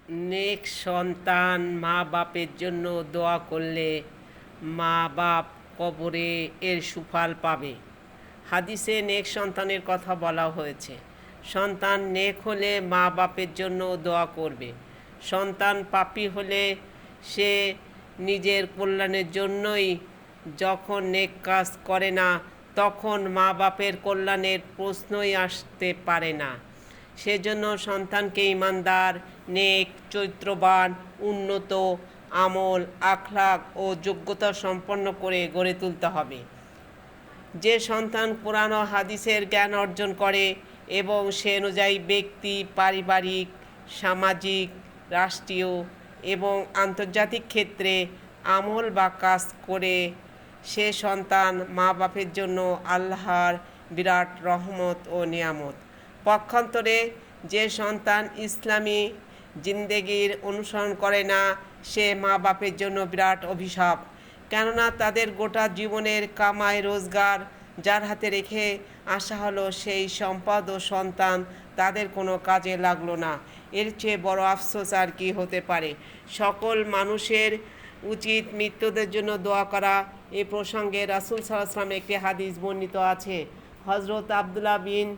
নেক সন্তান মা বাপের জন্য দোয়া করলে মা বাপ কবরে এর সুফল পাবে। হাদিসে নেক সন্তানের কথা বলা হয়েছে। সন্তান নেক হলে মা বাপের জন্য দোয়া করবে। সন্তান পাপী হলে সে নিজের কল্যাণের জন্যই যখন নেক কাজ করে না, তখন মা বাপের কল্যাণের প্রশ্নই আসতে পারে না। সেজন্য সন্তানকে ইমানদার, নেক, চরিত্রবান, উন্নত, আমল, আখলাক ও যোগ্যতা সম্পন্ন করে গড়ে তুলতে হবে। যে সন্তান কোরআন ও হাদিসের জ্ঞান অর্জন করে এবং সে অনুযায়ী ব্যক্তি, পারিবারিক, সামাজিক, রাষ্ট্রীয় এবং আন্তর্জাতিক ক্ষেত্রে আমল বা কাজ করে, সে সন্তান মা বাপের জন্য আল্লাহর বিরাট রহমত ও নিয়ামত। পক্ষান্তরে যে সন্তান ইসলামী জিন্দেগির অনুসরণ করে না, সে মা বাপের জন্য বিরাট অভিশাপ। কেননা তাদের গোটা জীবনের কামাই রোজগার যার হাতে রেখে আসা হলো, সেই সম্পদ ও সন্তান তাদের কোনো কাজে লাগলো না। এর চেয়ে বড় আফসোস আর কি হতে পারে। সকল মানুষের উচিত মৃত্যুদের জন্য দোয়া করা। এ প্রসঙ্গে রাসূল সাল্লাল্লাহু আলাইহি ওয়াসাল্লামের একটি হাদিস বর্ণিত আছে। হযরত আব্দুল্লাহ বিন